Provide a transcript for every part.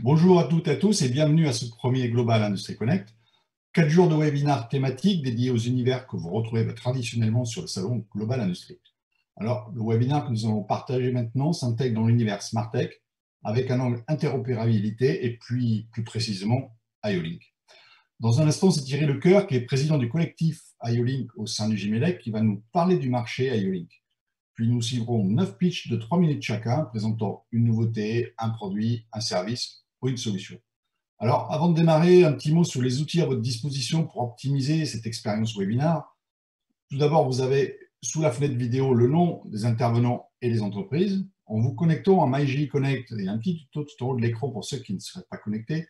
Bonjour à toutes et à tous et bienvenue à ce premier Global Industry Connect. 4 jours de webinaires thématiques dédiés aux univers que vous retrouvez traditionnellement sur le salon Global Industry. Alors, le webinaire que nous allons partager maintenant s'intègre dans l'univers Smart Tech avec un angle interopérabilité et puis plus précisément IO-Link. Dans un instant, c'est Thierry Lecoeur, qui est président du collectif IO-Link au sein du GIMELEC, qui va nous parler du marché IO-Link. Puis nous suivrons 9 pitchs de 3 minutes chacun, présentant une nouveauté, un produit, un service ou une solution. Alors, avant de démarrer, un petit mot sur les outils à votre disposition pour optimiser cette expérience webinaire. Tout d'abord, vous avez sous la fenêtre vidéo le nom des intervenants et des entreprises. En vous connectant à MyGI Connect, il y a un petit tuto tout en haut de l'écran pour ceux qui ne seraient pas connectés.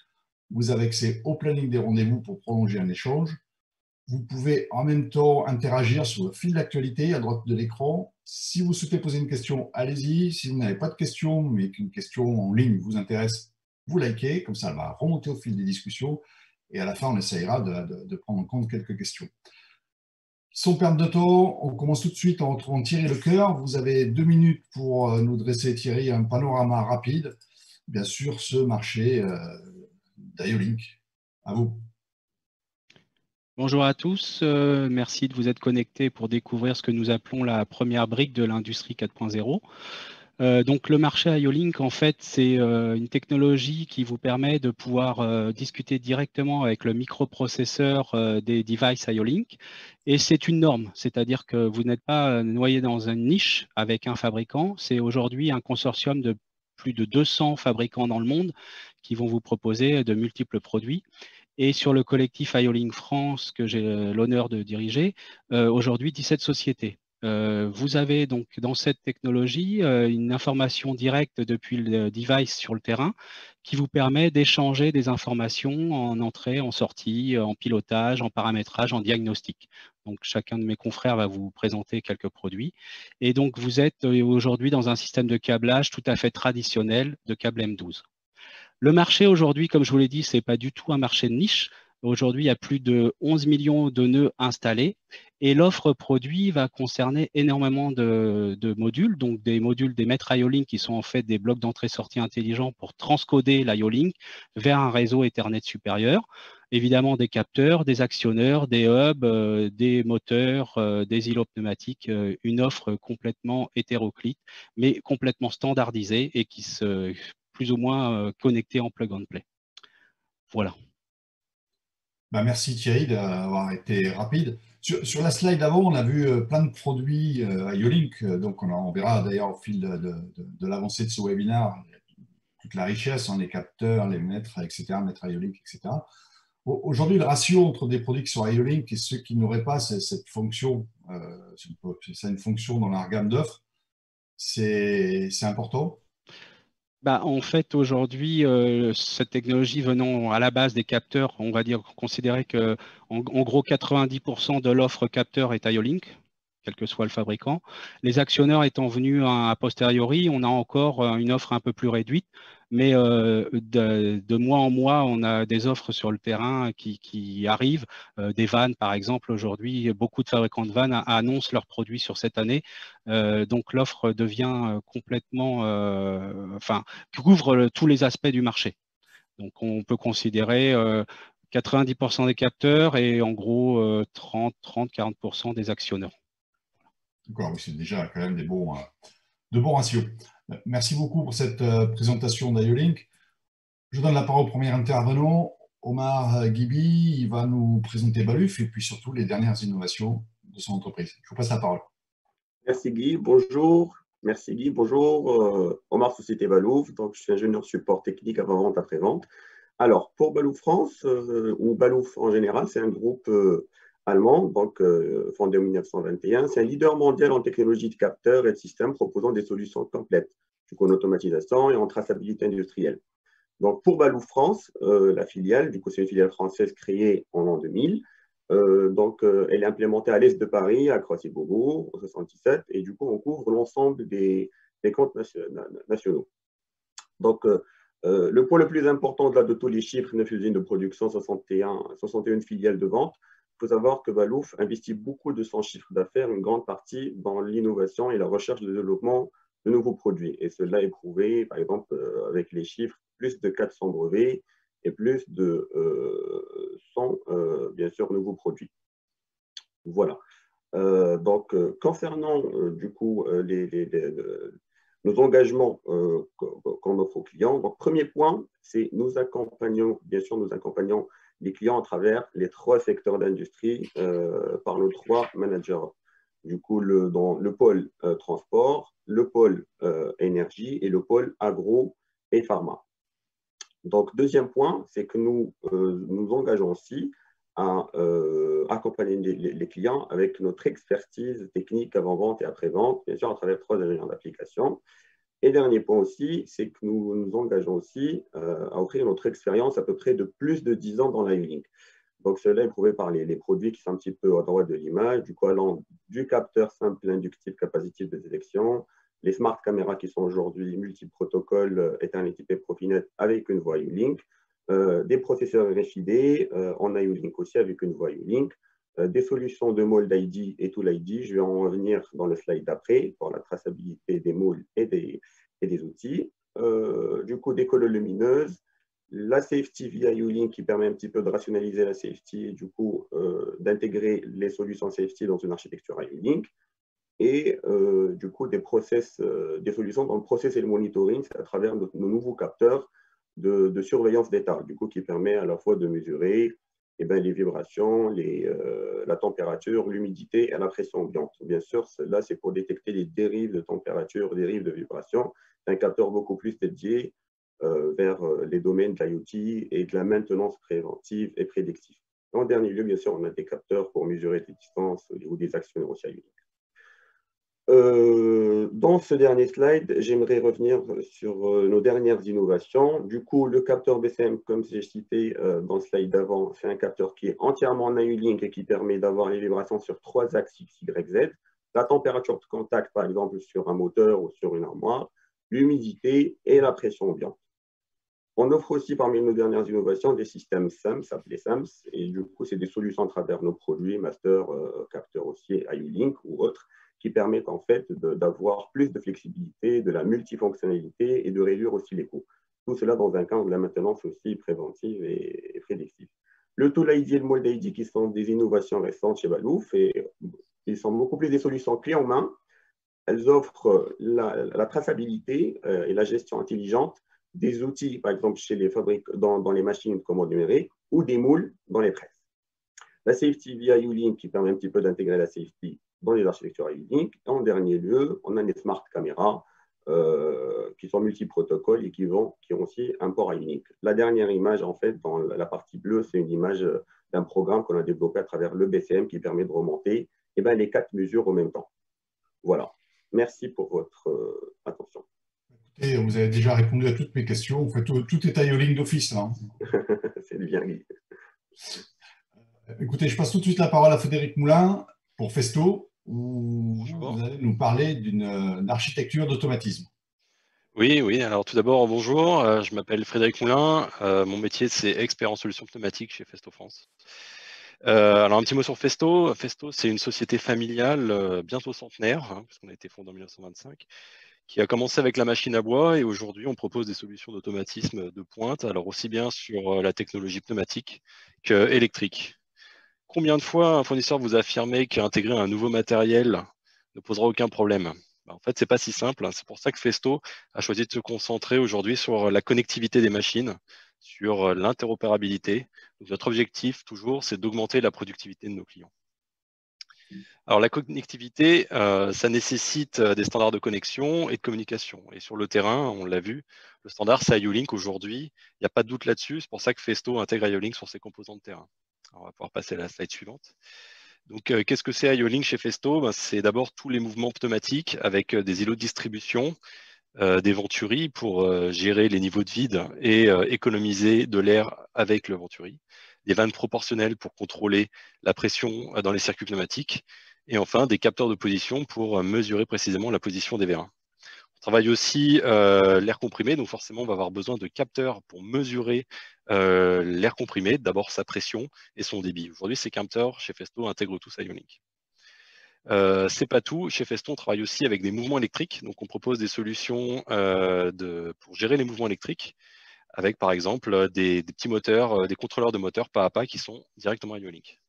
Vous avez accès au planning des rendez-vous pour prolonger un échange. Vous pouvez en même temps interagir sur le fil d'actualité à droite de l'écran. Si vous souhaitez poser une question, allez-y. Si vous n'avez pas de question, mais qu'une question en ligne vous intéresse, vous likez. Comme ça, elle va remonter au fil des discussions. Et à la fin, on essayera de prendre en compte quelques questions. Sans perdre de temps, on commence tout de suite en retrouvant Thierry Lecoeur. Vous avez 2 minutes pour nous dresser, Thierry, un panorama rapide, bien sûr, ce marché d'IO-Link. À vous. Bonjour à tous, merci de vous être connectés pour découvrir ce que nous appelons la première brique de l'industrie 4.0. Donc le marché IO-Link, en fait, c'est une technologie qui vous permet de pouvoir discuter directement avec le microprocesseur des devices IO-Link. Et c'est une norme, c'est-à-dire que vous n'êtes pas noyé dans une niche avec un fabricant. C'est aujourd'hui un consortium de plus de 200 fabricants dans le monde qui vont vous proposer de multiples produits. Et sur le collectif IO-Link France, que j'ai l'honneur de diriger, aujourd'hui 17 sociétés. Vous avez donc dans cette technologie une information directe depuis le device sur le terrain qui vous permet d'échanger des informations en entrée, en sortie, en pilotage, en paramétrage, en diagnostic. Donc chacun de mes confrères va vous présenter quelques produits. Et donc vous êtes aujourd'hui dans un système de câblage tout à fait traditionnel de câble M12. Le marché aujourd'hui, comme je vous l'ai dit, ce n'est pas du tout un marché de niche. Aujourd'hui, il y a plus de 11 millions de nœuds installés et l'offre produit va concerner énormément de modules, donc des modules des maîtres IO-Link qui sont en fait des blocs d'entrée-sortie intelligents pour transcoder l'IO-Link vers un réseau Ethernet supérieur. Évidemment, des capteurs, des actionneurs, des hubs, des moteurs, des îlots pneumatiques, une offre complètement hétéroclite, mais complètement standardisée et qui se plus ou moins connecté en plug and play. Voilà. Merci Thierry d'avoir été rapide. Sur la slide d'avant, on a vu plein de produits IO-Link, donc on verra d'ailleurs au fil de l'avancée de ce webinaire toute la richesse, les capteurs, les mètres, etc., mètres IO-Link, etc. Aujourd'hui, le ratio entre des produits qui sont IO-Link et ceux qui n'auraient pas cette fonction, c'est une fonction dans la gamme d'offres, c'est important. En fait, aujourd'hui, cette technologie venant à la base des capteurs, on va dire considérer que en gros 90% de l'offre capteur est IO-Link, quel que soit le fabricant. Les actionneurs étant venus a posteriori, on a encore une offre un peu plus réduite, mais de mois en mois, on a des offres sur le terrain qui arrivent. Des vannes, par exemple, aujourd'hui, beaucoup de fabricants de vannes annoncent leurs produits sur cette année. Donc l'offre devient complètement, couvre tous les aspects du marché. Donc on peut considérer 90% des capteurs et en gros 30-40% des actionneurs. D'accord, oui, c'est déjà quand même de bons ratios. Merci beaucoup pour cette présentation d'IO-Link. Je donne la parole au premier intervenant, Omar Gibi. Il va nous présenter Baluf et puis surtout les dernières innovations de son entreprise. Je vous passe la parole. Merci Guy, bonjour. Merci Guy, bonjour. Omar, Société Balouf, donc je suis ingénieur support technique avant-vente, après-vente. Alors, pour Balouf France, ou Balouf en général, c'est un groupe allemand, donc fondé en 1921. C'est un leader mondial en technologie de capteurs et de systèmes proposant des solutions complètes, en automatisation et en traçabilité industrielle. Donc, pour Balouf France, la filiale, du coup, c'est une filiale française créée en l'an 2000. Elle est implémentée à l'est de Paris, à Croissy-Beaubourg, au 77, et du coup, on couvre l'ensemble des comptes nationaux. Donc, le point le plus important de tous les chiffres, 9 usines de production, 61 filiales de vente. Il faut savoir que Balouf investit beaucoup de son chiffre d'affaires, une grande partie dans l'innovation et la recherche et le développement de nouveaux produits. Et cela est prouvé, par exemple, avec les chiffres, plus de 400 brevets et plus de 100, bien sûr, nouveaux produits. Voilà. Donc, concernant, du coup, nos engagements qu'on offre aux clients, donc, premier point, c'est nous accompagnons, bien sûr, nous accompagnons les clients à travers les 3 secteurs d'industrie par nos 3 managers. Du coup, dans le pôle transport, le pôle énergie et le pôle agro et pharma. Donc, deuxième point, c'est que nous nous engageons aussi à accompagner les clients avec notre expertise technique avant-vente et après-vente, bien sûr, à travers 3 ingénieurs d'application. Et dernier point aussi, c'est que nous nous engageons aussi à offrir notre expérience à peu près de plus de 10 ans dans l'IoLink. Donc, cela est prouvé par les produits qui sont un petit peu à droite de l'image, du coup, allant du capteur simple inductif capacitif de détection, les smart caméras qui sont aujourd'hui multi-protocoles Ethernet IP Profinet avec une voie IoLink, des processeurs RFID en IoLink aussi avec une voie IoLink, des solutions de Mold ID et Tool ID. Je vais en revenir dans le slide d'après pour la traçabilité des molds et des outils. Du coup, des colonnes lumineuses, la safety via IoLink qui permet un petit peu de rationaliser la safety et du coup d'intégrer les solutions safety dans une architecture IoLink. Et du coup des solutions dans le process et le monitoring à travers nos nouveaux capteurs de surveillance d'état, du coup qui permet à la fois de mesurer les vibrations, la température, l'humidité et la pression ambiante. Bien sûr, là c'est pour détecter les dérives de température, dérives de vibration. C'est un capteur beaucoup plus dédié vers les domaines de l'IoT et de la maintenance préventive et prédictive. En dernier lieu, bien sûr, on a des capteurs pour mesurer les distances ou des actionneurs aussi IoT. Dans ce dernier slide, j'aimerais revenir sur nos dernières innovations. Du coup, le capteur BCM, comme j'ai cité dans le slide d'avant, c'est un capteur qui est entièrement en IoLink et qui permet d'avoir les vibrations sur 3 axes X, Y, Z. La température de contact, par exemple, sur un moteur ou sur une armoire, l'humidité et la pression ambiante. On offre aussi parmi nos dernières innovations des systèmes SAMS, appelés SAMS, et du coup, c'est des solutions à travers nos produits, master, capteurs aussi, IoLink ou autres, qui permettent en fait d'avoir plus de flexibilité, de la multifonctionnalité et de réduire aussi les coûts. Tout cela dans un cadre de la maintenance aussi préventive et prédictive. Le Tool ID et le Mold ID qui sont des innovations récentes chez Balouf et ils sont beaucoup plus des solutions clés en main. Elles offrent la traçabilité et la gestion intelligente des outils, par exemple chez les fabricants dans les machines de commande numérique ou des moules dans les presses. La safety via IoLink qui permet un petit peu d'intégrer la safety dans les architectures IoLink. Et en dernier lieu, on a les smart caméras qui sont multi-protocoles et qui ont aussi un port IoLink. La dernière image, en fait, dans la partie bleue, c'est une image d'un programme qu'on a développé à travers le BCM qui permet de remonter les 4 mesures en même temps. Voilà. Merci pour votre attention. Et vous avez déjà répondu à toutes mes questions. Vous faites tout est IoLink d'office. Hein. C'est bien, Guy. Écoutez, je passe tout de suite la parole à Frédéric Moulin pour Festo, où vous allez nous parler d'une architecture d'automatisme. Oui, alors tout d'abord, bonjour, je m'appelle Frédéric Moulin, mon métier c'est expert en solutions pneumatiques chez Festo France. Alors un petit mot sur Festo. Festo, c'est une société familiale bientôt centenaire, parce qu'on a été fondé en 1925, qui a commencé avec la machine à bois et aujourd'hui on propose des solutions d'automatisme de pointe, alors aussi bien sur la technologie pneumatique qu'électrique. Combien de fois un fournisseur vous a affirmé qu'intégrer un nouveau matériel ne posera aucun problème? En fait, ce n'est pas si simple. C'est pour ça que Festo a choisi de se concentrer aujourd'hui sur la connectivité des machines, sur l'interopérabilité. Notre objectif, toujours, c'est d'augmenter la productivité de nos clients. Alors, la connectivité, ça nécessite des standards de connexion et de communication. Et sur le terrain, on l'a vu, le standard, c'est IoLink aujourd'hui. Il n'y a pas de doute là-dessus. C'est pour ça que Festo intègre IoLink sur ses composants de terrain. Alors, on va pouvoir passer à la slide suivante. Donc, qu'est-ce que c'est IoLink chez Festo? C'est d'abord tous les mouvements pneumatiques avec des îlots de distribution, des venturis pour gérer les niveaux de vide et économiser de l'air avec le venturi, des vannes proportionnelles pour contrôler la pression dans les circuits pneumatiques, et enfin des capteurs de position pour mesurer précisément la position des vérins. On travaille aussi l'air comprimé, donc forcément on va avoir besoin de capteurs pour mesurer l'air comprimé, d'abord sa pression et son débit. Aujourd'hui, ces capteurs chez Festo intègrent tous IoLink. C'est pas tout. Chez Festo, on travaille aussi avec des mouvements électriques. Donc, on propose des solutions pour gérer les mouvements électriques avec, par exemple, des petits moteurs, des contrôleurs de moteurs pas à pas qui sont directement IO-Link.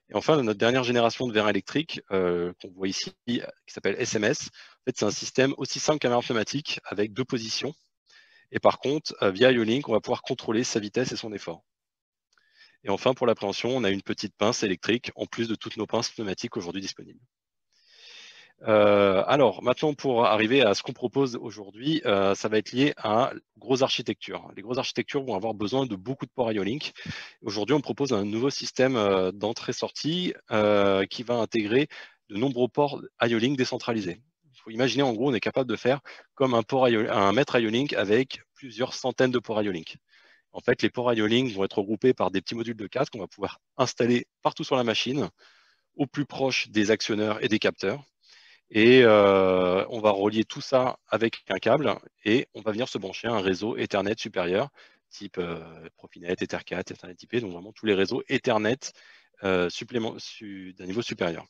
Et enfin, notre dernière génération de vérins électriques qu'on voit ici, qui s'appelle SMS, en fait, c'est un système aussi simple qu'un vérin pneumatique avec 2 positions. Et par contre, via IO-Link, on va pouvoir contrôler sa vitesse et son effort. Et enfin, pour l'appréhension, on a une petite pince électrique en plus de toutes nos pinces pneumatiques aujourd'hui disponibles. Alors, maintenant, pour arriver à ce qu'on propose aujourd'hui, ça va être lié à grosses architectures. Les grosses architectures vont avoir besoin de beaucoup de ports IO-Link. Aujourd'hui, on propose un nouveau système d'entrée-sortie qui va intégrer de nombreux ports IO-Link décentralisés. Il faut imaginer, en gros, on est capable de faire comme un mètre IO-Link avec plusieurs centaines de ports IO-Link. En fait, les ports IO-Link vont être regroupés par des petits modules de casque qu'on va pouvoir installer partout sur la machine, au plus proche des actionneurs et des capteurs. Et on va relier tout ça avec un câble et on va venir se brancher à un réseau Ethernet supérieur, type Profinet, Ethercat, Ethernet IP, donc vraiment tous les réseaux Ethernet d'un niveau supérieur.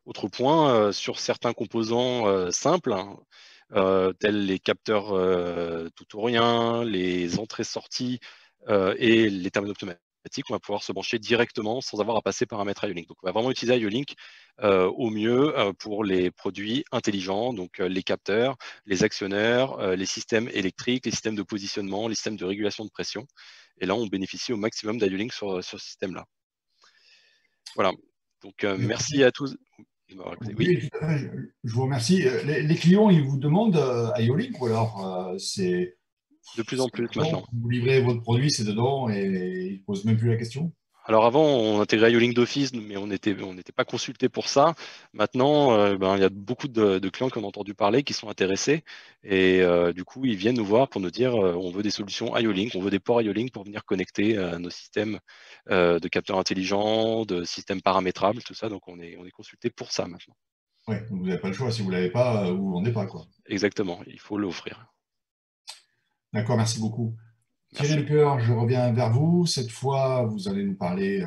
Autre point, sur certains composants simples, tels les capteurs tout ou rien, les entrées-sorties et les terminaux pneumatiques, on va pouvoir se brancher directement sans avoir à passer par un mètre IO-Link. Donc, on va vraiment utiliser IO-Link au mieux pour les produits intelligents, donc les capteurs, les actionneurs, les systèmes électriques, les systèmes de positionnement, les systèmes de régulation de pression. Et là, on bénéficie au maximum d'IO-Link sur ce système-là. Voilà. Donc, merci à tous. Oui, je vous remercie. Les clients, ils vous demandent IO-Link ou alors c'est… De plus en plus maintenant. Vous livrez votre produit, c'est dedans et ils ne posent même plus la question? Alors avant, on intégrait IO-Link d'office, mais on n'était pas consulté pour ça. Maintenant, il y a beaucoup de clients qui ont entendu parler, qui sont intéressés. Et du coup, ils viennent nous voir pour nous dire on veut des solutions IO-Link, on veut des ports IO-Link pour venir connecter nos systèmes de capteurs intelligents, de systèmes paramétrables, tout ça. Donc, on est consulté pour ça maintenant. Oui, vous n'avez pas le choix. Si vous ne l'avez pas, vous ne vendez pas, quoi. Exactement, il faut l'offrir. D'accord, merci beaucoup. Merci. Thierry Lecœur, je reviens vers vous. Cette fois, vous allez nous parler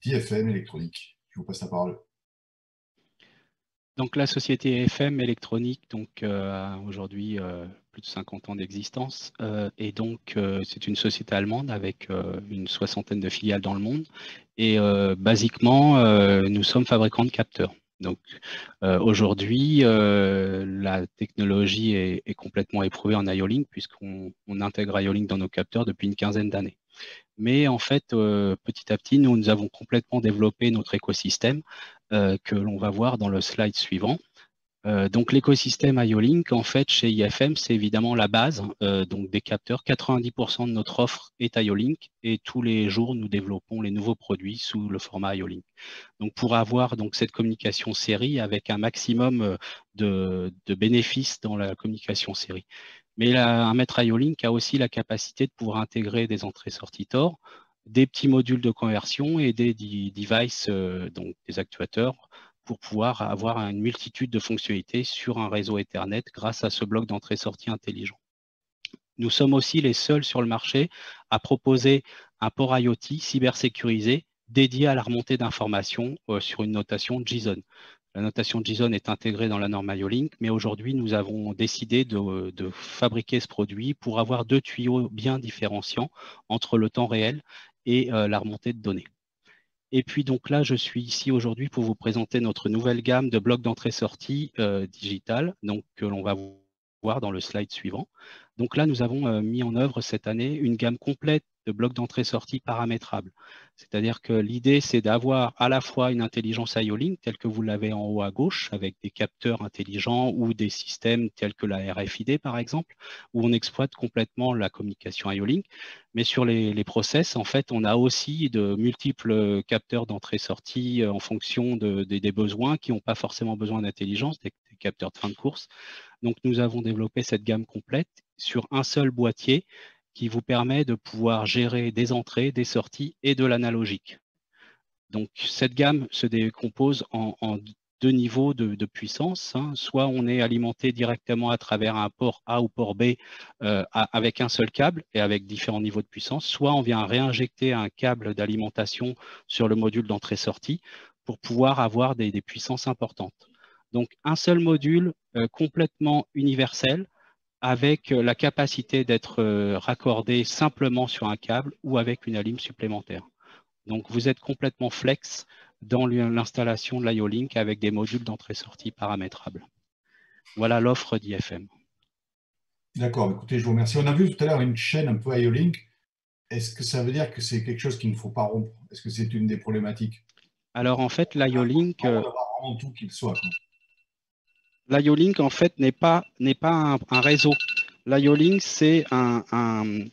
d'IFM électronique. Je vous passe la parole. Donc la société IFM électronique a aujourd'hui plus de 50 ans d'existence et donc c'est une société allemande avec une soixantaine de filiales dans le monde et basiquement nous sommes fabricants de capteurs. Donc aujourd'hui la technologie est complètement éprouvée en IO-Link puisqu'on intègre IO-Link dans nos capteurs depuis une quinzaine d'années. Mais en fait, petit à petit, nous avons complètement développé notre écosystème que l'on va voir dans le slide suivant. Donc l'écosystème IO-Link, en fait, chez IFM, c'est évidemment la base donc des capteurs. 90% de notre offre est IO-Link et tous les jours, nous développons les nouveaux produits sous le format IO-Link. Donc pour avoir donc cette communication série avec un maximum de bénéfices dans la communication série. Mais un mètre IO-Link a aussi la capacité de pouvoir intégrer des entrées-sorties TOR, des petits modules de conversion et des devices, donc des actuateurs, pour pouvoir avoir une multitude de fonctionnalités sur un réseau Ethernet grâce à ce bloc d'entrée-sortie intelligent. Nous sommes aussi les seuls sur le marché à proposer un port IoT cybersécurisé dédié à la remontée d'informations sur une notation JSON. La notation JSON est intégrée dans la norme IO-Link, mais aujourd'hui, nous avons décidé de fabriquer ce produit pour avoir 2 tuyaux bien différenciants entre le temps réel et la remontée de données. Et puis donc là, je suis ici aujourd'hui pour vous présenter notre nouvelle gamme de blocs d'entrée-sortie digital, donc que l'on va voir dans le slide suivant. Donc là, nous avons mis en œuvre cette année une gamme complète de blocs d'entrée-sortie paramétrables. C'est-à-dire que l'idée, c'est d'avoir à la fois une intelligence IO-Link, telle que vous l'avez en haut à gauche, avec des capteurs intelligents ou des systèmes tels que la RFID, par exemple, où on exploite complètement la communication IO-Link. Mais sur les process, en fait, on a aussi de multiples capteurs d'entrée-sortie en fonction des besoins qui n'ont pas forcément besoin d'intelligence, des capteurs de fin de course. Donc, nous avons développé cette gamme complète sur un seul boîtier qui vous permet de pouvoir gérer des entrées, des sorties et de l'analogique. Donc, cette gamme se décompose en 2 niveaux de puissance. Soit on est alimenté directement à travers un port A ou port B avec un seul câble et avec différents niveaux de puissance, soit on vient réinjecter un câble d'alimentation sur le module d'entrée-sortie pour pouvoir avoir des puissances importantes. Donc, un seul module complètement universel avec la capacité d'être raccordé simplement sur un câble ou avec une alim supplémentaire. Donc, vous êtes complètement flex dans l'installation de l'IO-Link avec des modules d'entrée-sortie paramétrables. Voilà l'offre d'IFM. D'accord, écoutez, je vous remercie. On a vu tout à l'heure une chaîne un peu IO-Link. Est-ce que ça veut dire que c'est quelque chose qu'il ne faut pas rompre? Est-ce que c'est une des problématiques? Alors, en fait, l'IO-Link... On va avoir vraiment tout qu'il soit. L'IO-Link, en fait, n'est pas un réseau. L'IO-Link, c'est une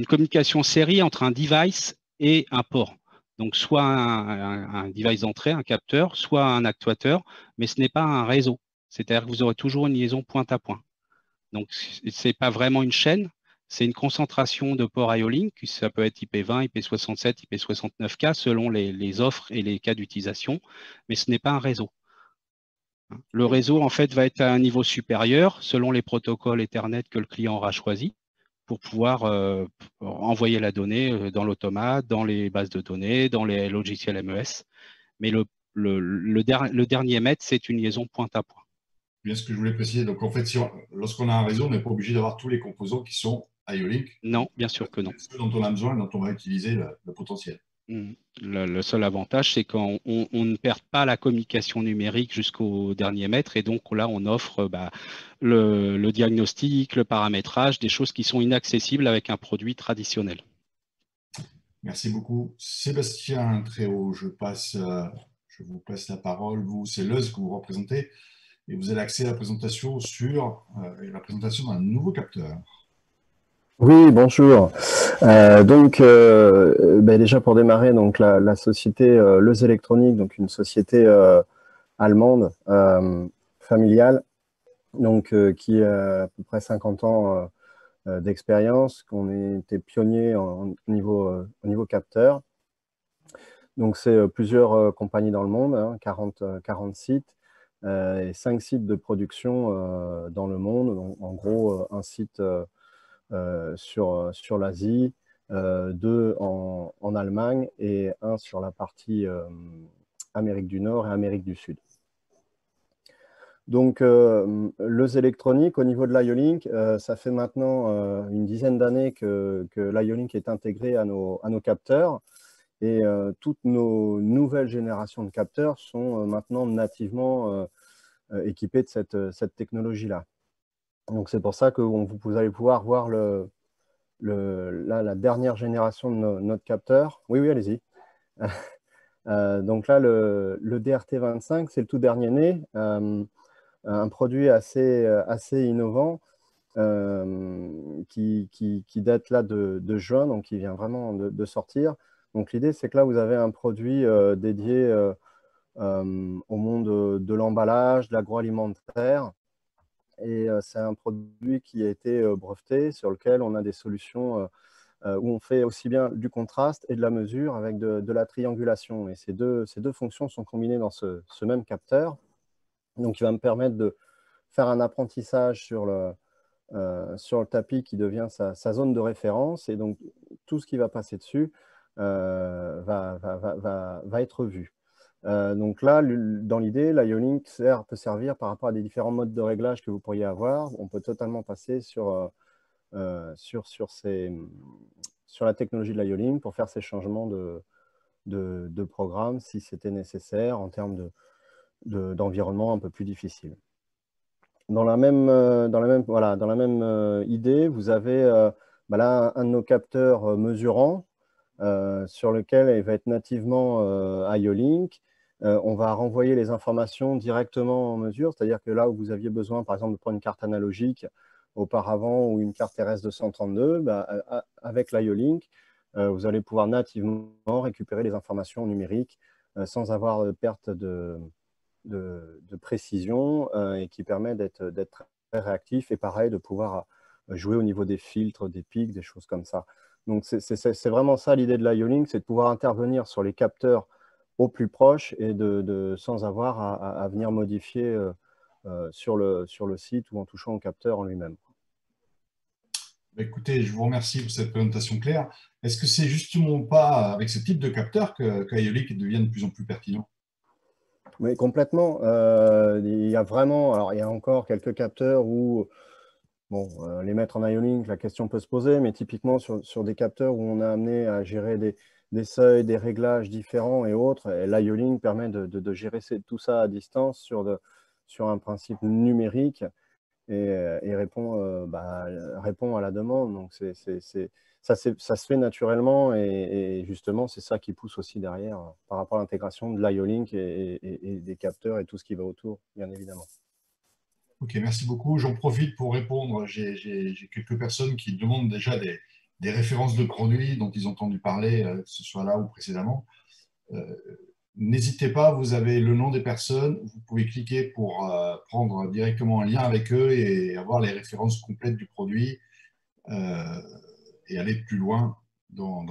communication série entre un device et un port. Donc, soit un device d'entrée, un capteur, soit un actuateur, mais ce n'est pas un réseau. C'est-à-dire que vous aurez toujours une liaison point à point. Donc, ce n'est pas vraiment une chaîne, c'est une concentration de ports IO-Link. Ça peut être IP20, IP67, IP69K selon les offres et les cas d'utilisation, mais ce n'est pas un réseau. Le réseau, en fait, va être à un niveau supérieur selon les protocoles Ethernet que le client aura choisi pour pouvoir envoyer la donnée dans l'automate, dans les bases de données, dans les logiciels MES. Mais le dernier mètre, c'est une liaison point à point. Bien ce que je voulais préciser. Donc, en fait, lorsqu'on a un réseau, on n'est pas obligé d'avoir tous les composants qui sont IO-Link. Non, bien sûr que non. Ceux dont on a besoin et dont on va utiliser le potentiel. Le seul avantage, c'est qu'on ne perd pas la communication numérique jusqu'au dernier mètre. Et donc là, on offre le diagnostic, le paramétrage, des choses qui sont inaccessibles avec un produit traditionnel. Merci beaucoup. Sébastien Tréhaut, je vous passe la parole. Vous, c'est Leuz que vous représentez. Et vous avez accès à la présentation sur la présentation d'un nouveau capteur. Oui, bonjour. Déjà pour démarrer, donc la société Leuz Électronique, donc une société allemande familiale, donc qui a à peu près 50 ans d'expérience, qu'on était pionnier au niveau capteur. Donc c'est plusieurs compagnies dans le monde, hein, 40 sites. Et 5 sites de production dans le monde. Donc, en gros, un site sur l'Asie, 2 en Allemagne et 1 sur la partie Amérique du Nord et Amérique du Sud. Donc, Leuz Électronique, au niveau de l'IO-Link, ça fait maintenant une dizaine d'années que l'IO-Link est intégré à nos capteurs. Et toutes nos nouvelles générations de capteurs sont maintenant nativement équipées de cette technologie-là. Donc c'est pour ça que vous allez pouvoir voir la dernière génération de notre capteur. Oui, allez-y. Donc là, le DRT25, c'est le tout dernier né, un produit assez innovant qui date là de juin, donc qui vient vraiment de sortir. Donc l'idée, c'est que là, vous avez un produit dédié au monde de l'emballage, de l'agroalimentaire. Et c'est un produit qui a été breveté, sur lequel on a des solutions où on fait aussi bien du contraste et de la mesure avec de la triangulation. Et ces deux fonctions sont combinées dans ce même capteur. Donc, il va me permettre de faire un apprentissage sur le tapis qui devient sa zone de référence. Et donc, tout ce qui va passer dessus va être vu. Donc là, dans l'idée, l'IO-Link peut servir par rapport à des différents modes de réglage que vous pourriez avoir. On peut totalement passer sur la technologie de l'IO-Link pour faire ces changements de programme si c'était nécessaire en termes d'environnement un peu plus difficile. Dans la même idée, vous avez là un de nos capteurs mesurants sur lequel il va être nativement IO-Link. On va renvoyer les informations directement en mesure, c'est-à-dire que là où vous aviez besoin, par exemple, de prendre une carte analogique auparavant ou une carte RS-232, avec l'IO-Link, vous allez pouvoir nativement récupérer les informations numériques sans avoir de perte de précision et qui permet d'être très réactif et pareil, de pouvoir jouer au niveau des filtres, des pics, des choses comme ça. Donc, c'est vraiment ça l'idée de l'IO-Link, c'est de pouvoir intervenir sur les capteurs au plus proche et sans avoir à venir modifier sur le site ou en touchant au capteur en lui-même. Écoutez, je vous remercie pour cette présentation claire. Est-ce que c'est justement pas avec ce type de capteur qu'Iolic devient de plus en plus pertinent? Oui, complètement. Il y a vraiment, alors il y a encore quelques capteurs où, bon, les mettre en Iolink, la question peut se poser, mais typiquement sur des capteurs où on a amené à gérer des seuils, des réglages différents et autres, et l'Iolink permet de gérer tout ça à distance sur un principe numérique et répond à la demande. Donc ça se fait naturellement et justement, c'est ça qui pousse aussi derrière par rapport à l'intégration de l'Iolink et des capteurs et tout ce qui va autour, bien évidemment. Ok, merci beaucoup. J'en profite pour répondre. J'ai quelques personnes qui demandent déjà des références de produits dont ils ont entendu parler, que ce soit là ou précédemment. N'hésitez pas, vous avez le nom des personnes, vous pouvez cliquer pour prendre directement un lien avec eux et avoir les références complètes du produit et aller plus loin dans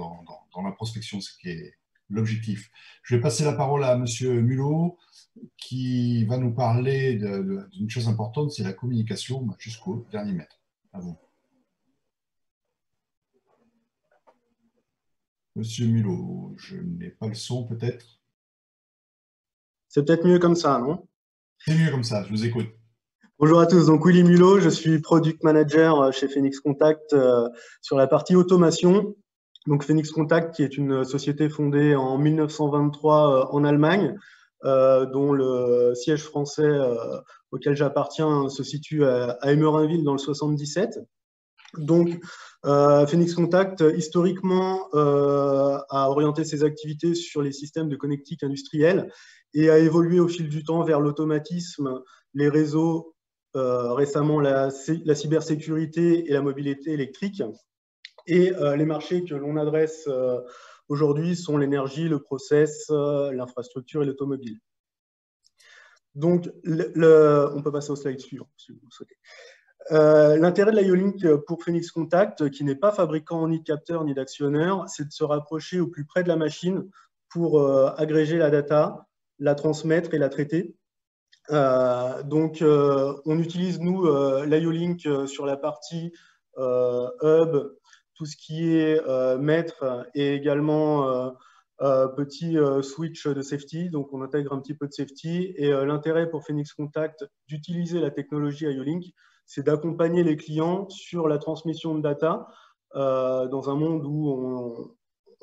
la prospection, ce qui est l'objectif. Je vais passer la parole à Monsieur Mulot, qui va nous parler d'une chose importante, c'est la communication jusqu'au dernier mètre. À vous. Monsieur Mulot, je n'ai pas le son peut-être. C'est peut-être mieux comme ça, non? C'est mieux comme ça, je vous écoute. Bonjour à tous, donc Willy Mulot, je suis Product Manager chez Phoenix Contact sur la partie automation. Donc Phoenix Contact, qui est une société fondée en 1923 en Allemagne, dont le siège français auquel j'appartiens se situe à Emerainville dans le 77. Donc Phoenix Contact, historiquement, a orienté ses activités sur les systèmes de connectique industrielle et a évolué au fil du temps vers l'automatisme, les réseaux, récemment la cybersécurité et la mobilité électrique. Et les marchés que l'on adresse aujourd'hui sont l'énergie, le process, l'infrastructure et l'automobile. Donc, on peut passer au slide suivant, si vous le souhaitez. L'intérêt de l'Iolink pour Phoenix Contact, qui n'est pas fabricant ni de capteurs ni d'actionneurs, c'est de se rapprocher au plus près de la machine pour agréger la data, la transmettre et la traiter. Donc, on utilise, nous, l'Iolink sur la partie hub, tout ce qui est maître et également petit switch de safety. Donc, on intègre un petit peu de safety. Et l'intérêt pour Phoenix Contact d'utiliser la technologie Iolink, c'est d'accompagner les clients sur la transmission de data dans un monde où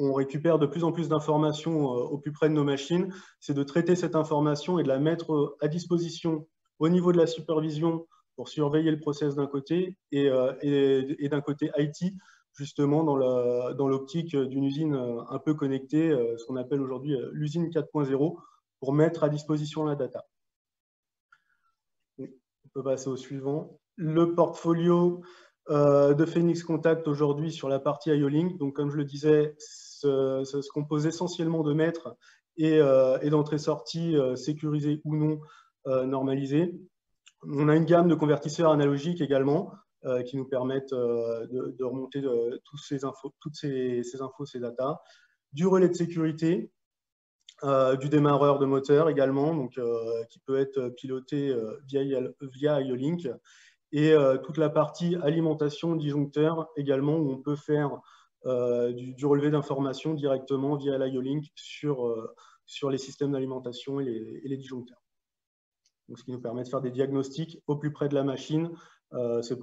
on récupère de plus en plus d'informations au plus près de nos machines. C'est de traiter cette information et de la mettre à disposition au niveau de la supervision pour surveiller le process d'un côté et d'un côté IT, justement dans l'optique d'une usine un peu connectée, ce qu'on appelle aujourd'hui l'usine 4.0, pour mettre à disposition la data. On peut passer au suivant. Le portfolio de Phoenix Contact aujourd'hui sur la partie Iolink, donc comme je le disais, se compose essentiellement de maîtres et d'entrées-sorties sécurisées ou non normalisées. On a une gamme de convertisseurs analogiques également qui nous permettent de remonter toutes ces infos, ces datas, du relais de sécurité, du démarreur de moteur également, donc, qui peut être piloté via Iolink, et toute la partie alimentation disjoncteur également, où on peut faire du relevé d'informations directement via l'Iolink sur les systèmes d'alimentation et les disjoncteurs. Donc, ce qui nous permet de faire des diagnostics au plus près de la machine. C'est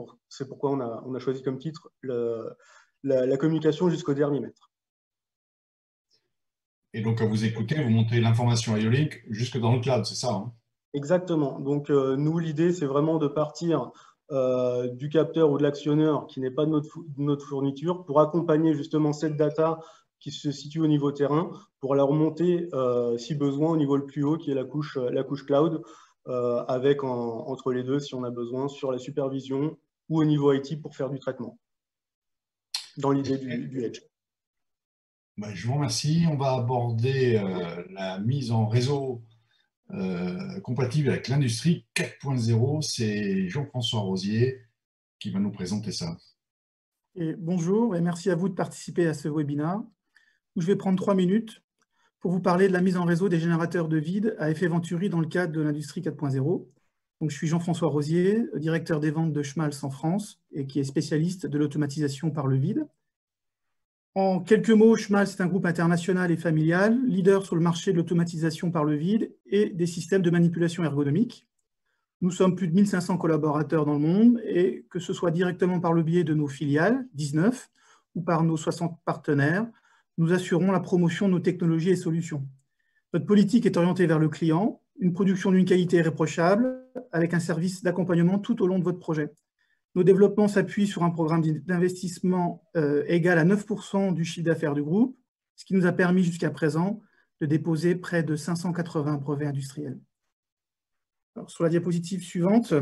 pourquoi on a choisi comme titre la communication jusqu'au dernier mètre. Et donc, à vous écouter, vous montez l'information Iolink jusque dans le cloud, c'est ça, hein? Exactement. Donc, nous, l'idée, c'est vraiment de partir du capteur ou de l'actionneur qui n'est pas de notre fourniture pour accompagner justement cette data qui se situe au niveau terrain pour la remonter, si besoin, au niveau le plus haut, qui est la couche cloud, avec entre les deux, si on a besoin, sur la supervision ou au niveau IT pour faire du traitement, dans l'idée du edge. Ben, je vous remercie. On va aborder la mise en réseau compatible avec l'industrie 4.0. C'est Jean-François Rosier qui va nous présenter ça. Et bonjour et merci à vous de participer à ce webinaire où je vais prendre 3 minutes pour vous parler de la mise en réseau des générateurs de vide à effet Venturi dans le cadre de l'industrie 4.0. Donc, je suis Jean-François Rosier, directeur des ventes de Schmalz en France et qui est spécialiste de l'automatisation par le vide. En quelques mots, Schmalz est un groupe international et familial, leader sur le marché de l'automatisation par le vide et des systèmes de manipulation ergonomique. Nous sommes plus de 1500 collaborateurs dans le monde et que ce soit directement par le biais de nos filiales, 19, ou par nos 60 partenaires, nous assurons la promotion de nos technologies et solutions. Notre politique est orientée vers le client, une production d'une qualité irréprochable avec un service d'accompagnement tout au long de votre projet. Nos développements s'appuient sur un programme d'investissement égal à 9% du chiffre d'affaires du groupe, ce qui nous a permis jusqu'à présent de déposer près de 580 brevets industriels. Alors, sur la diapositive suivante,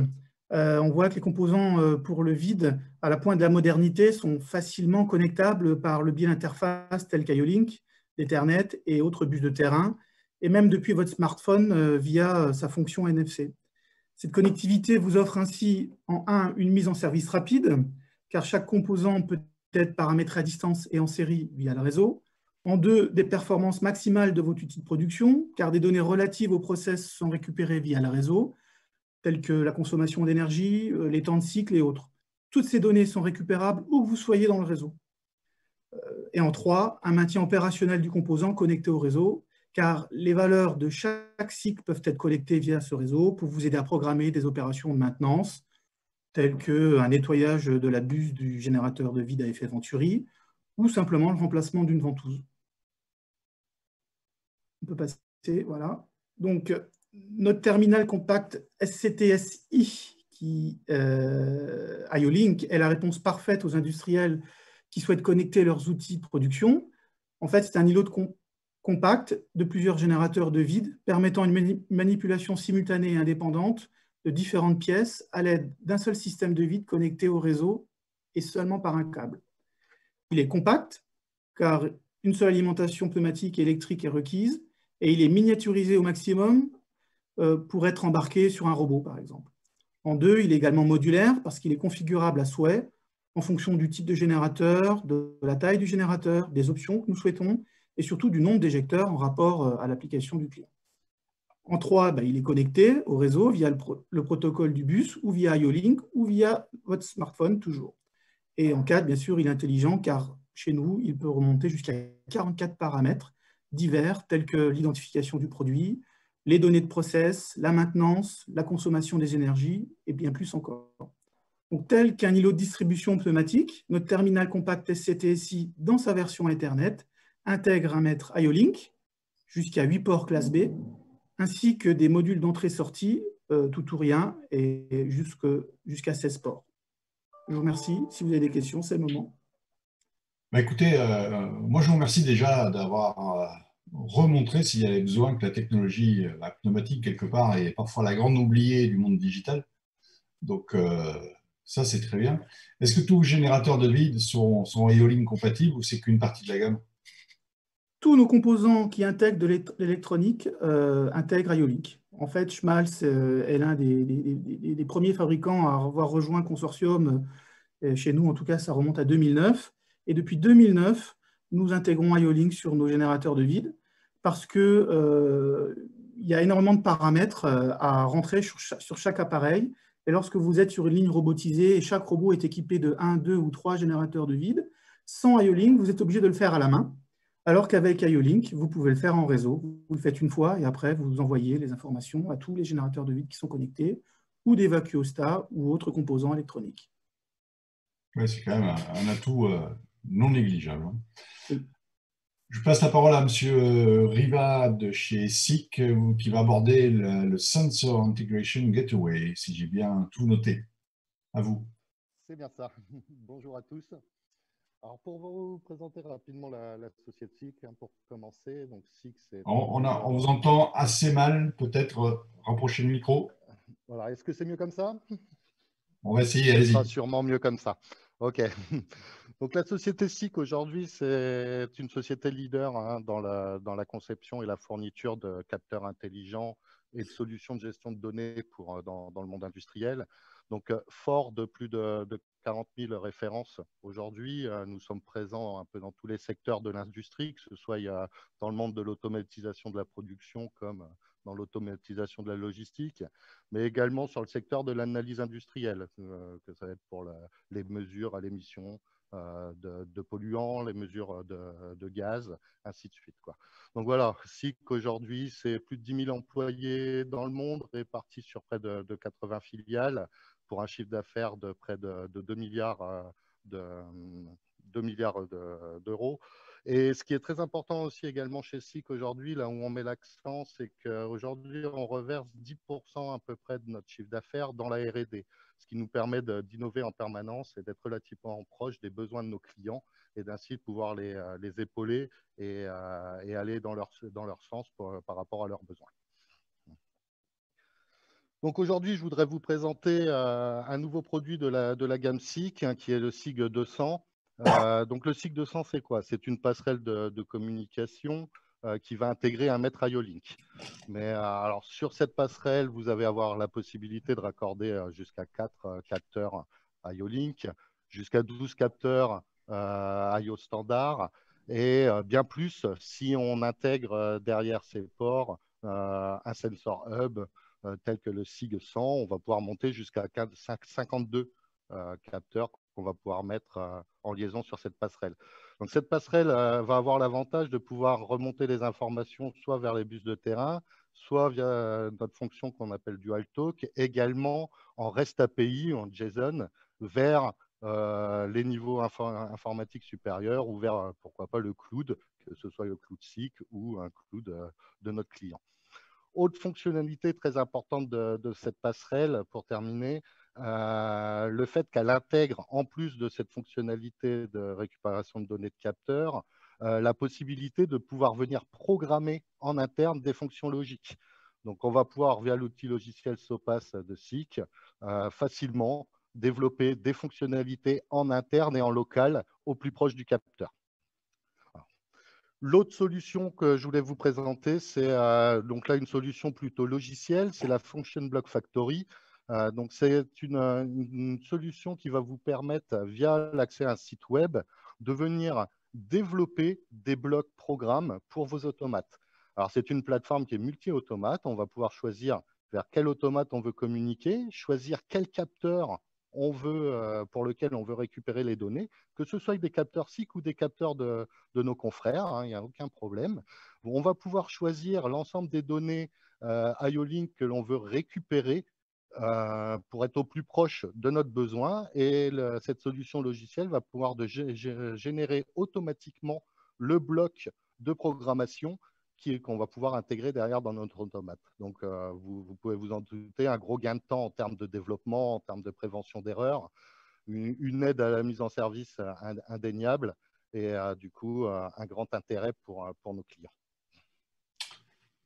on voit que les composants pour le vide à la pointe de la modernité sont facilement connectables par le biais d'interfaces telles qu'IO-Link, Ethernet et autres bus de terrain, et même depuis votre smartphone via sa fonction NFC. Cette connectivité vous offre ainsi en un, une mise en service rapide, car chaque composant peut être paramétré à distance et en série via le réseau. En deux, des performances maximales de votre outil de production, car des données relatives au process sont récupérées via le réseau, telles que la consommation d'énergie, les temps de cycle et autres. Toutes ces données sont récupérables où que vous soyez dans le réseau. Et en trois, un maintien opérationnel du composant connecté au réseau, car les valeurs de chaque cycle peuvent être collectées via ce réseau pour vous aider à programmer des opérations de maintenance, telles qu'un nettoyage de la buse du générateur de vide à effet Venturi, ou simplement le remplacement d'une ventouse. On peut passer, voilà. Donc, notre terminal compact SCTSI, IO-Link, est la réponse parfaite aux industriels qui souhaitent connecter leurs outils de production. En fait, c'est un îlot compact de plusieurs générateurs de vide permettant une manipulation simultanée et indépendante de différentes pièces à l'aide d'un seul système de vide connecté au réseau et seulement par un câble. Il est compact car une seule alimentation pneumatique et électrique est requise et il est miniaturisé au maximum pour être embarqué sur un robot, par exemple. En deux, il est également modulaire parce qu'il est configurable à souhait en fonction du type de générateur, de la taille du générateur, des options que nous souhaitons et surtout du nombre d'éjecteurs en rapport à l'application du client. En trois, il est connecté au réseau via le protocole du bus ou via IO-Link ou via votre smartphone toujours. Et en quatre, bien sûr, il est intelligent car chez nous, il peut remonter jusqu'à 44 paramètres divers tels que l'identification du produit, les données de process, la maintenance, la consommation des énergies et bien plus encore. Donc, tel qu'un îlot de distribution pneumatique, notre terminal compact SCTSI dans sa version Ethernet intègre un mètre IO-Link jusqu'à 8 ports classe B, ainsi que des modules d'entrée-sortie, tout ou rien, et jusqu'à 16 ports. Je vous remercie. Si vous avez des questions, c'est le moment. Écoutez, moi je vous remercie déjà d'avoir remontré s'il y avait besoin que la technologie, la pneumatique quelque part, est parfois la grande oubliée du monde digital. Donc ça c'est très bien. Est-ce que tous les générateurs de vide sont IO-Link compatibles ou c'est qu'une partie de la gamme? Tous nos composants qui intègrent de l'électronique intègrent IO-Link. En fait, Schmalz est l'un des premiers fabricants à avoir rejoint le consortium. Chez nous, en tout cas, ça remonte à 2009. Et depuis 2009, nous intégrons IO-Link sur nos générateurs de vide parce qu'il y a énormément de paramètres à rentrer sur chaque appareil. Et lorsque vous êtes sur une ligne robotisée et chaque robot est équipé de 1, 2 ou 3 générateurs de vide, sans IO-Link, vous êtes obligé de le faire à la main. Alors qu'avec IO-Link, vous pouvez le faire en réseau. Vous le faites une fois et après, vous envoyez les informations à tous les générateurs de vide qui sont connectés ou des vacuostats ou autres composants électroniques. Oui, c'est quand même un atout non négligeable. Oui. Je passe la parole à M. Riva de chez SICK qui va aborder le Sensor Integration Gateway, si j'ai bien tout noté. À vous. C'est bien ça. Bonjour à tous. Alors, pour vous présenter rapidement la société SICK, pour commencer, donc SICK, c'est... On vous entend assez mal, peut-être rapprochez le micro. Voilà, est-ce que c'est mieux comme ça? On va essayer, allez-y. Ce sera sûrement mieux comme ça. OK. Donc, la société SICK, aujourd'hui, c'est une société leader dans la conception et la fourniture de capteurs intelligents et de solutions de gestion de données dans le monde industriel. Donc, fort de plus de 40 000 références aujourd'hui, nous sommes présents un peu dans tous les secteurs de l'industrie, que ce soit dans le monde de l'automatisation de la production comme dans l'automatisation de la logistique, mais également sur le secteur de l'analyse industrielle, que ça va être pour les mesures à l'émission de polluants, les mesures de gaz, ainsi de suite, quoi. Donc voilà, SICK aujourd'hui, c'est plus de 10 000 employés dans le monde, répartis sur près de 80 filiales, pour un chiffre d'affaires de près de 2 milliards d'euros. Et ce qui est très important aussi également chez SICK aujourd'hui, là où on met l'accent, c'est qu'aujourd'hui, on reverse 10% à peu près de notre chiffre d'affaires dans la R&D, ce qui nous permet d'innover en permanence et d'être relativement proche des besoins de nos clients et d'ainsi pouvoir les épauler et aller dans leur sens par rapport à leurs besoins. Donc aujourd'hui, je voudrais vous présenter un nouveau produit de la gamme SICK, hein, qui est le SIG 200. Donc le SIG 200, c'est quoi? C'est une passerelle de communication qui va intégrer un mètre IO-Link. Mais alors sur cette passerelle, vous allez avoir la possibilité de raccorder jusqu'à 4 capteurs IO-Link, jusqu'à 12 capteurs IO standard et bien plus si on intègre derrière ces ports un sensor hub tel que le SIG 100, on va pouvoir monter jusqu'à 52 capteurs qu'on va pouvoir mettre en liaison sur cette passerelle. Donc cette passerelle va avoir l'avantage de pouvoir remonter les informations soit vers les bus de terrain, soit via notre fonction qu'on appelle Dual Talk, également en REST API, en JSON, vers les niveaux informatiques supérieurs ou vers, pourquoi pas, le cloud, que ce soit le cloud SICK ou un cloud de notre client. Autre fonctionnalité très importante de cette passerelle, pour terminer, le fait qu'elle intègre, en plus de cette fonctionnalité de récupération de données de capteurs, la possibilité de pouvoir venir programmer en interne des fonctions logiques. Donc, on va pouvoir, via l'outil logiciel SOPAS de SICK, facilement développer des fonctionnalités en interne et en local au plus proche du capteur. L'autre solution que je voulais vous présenter, c'est donc là une solution plutôt logicielle, c'est la Function Block Factory. Donc c'est une solution qui va vous permettre, via l'accès à un site web, de venir développer des blocs programmes pour vos automates. Alors c'est une plateforme qui est multi-automate. On va pouvoir choisir vers quel automate on veut communiquer, choisir quel capteur on veut, pour lequel on veut récupérer les données, que ce soit avec des capteurs SICK ou des capteurs de nos confrères, hein, il n'y a aucun problème. On va pouvoir choisir l'ensemble des données IO-Link que l'on veut récupérer pour être au plus proche de notre besoin, et cette solution logicielle va pouvoir générer automatiquement le bloc de programmation qu'on va pouvoir intégrer derrière dans notre automate. Donc, vous pouvez vous en douter, un gros gain de temps en termes de développement, en termes de prévention d'erreurs, une aide à la mise en service indéniable et du coup, un grand intérêt pour nos clients.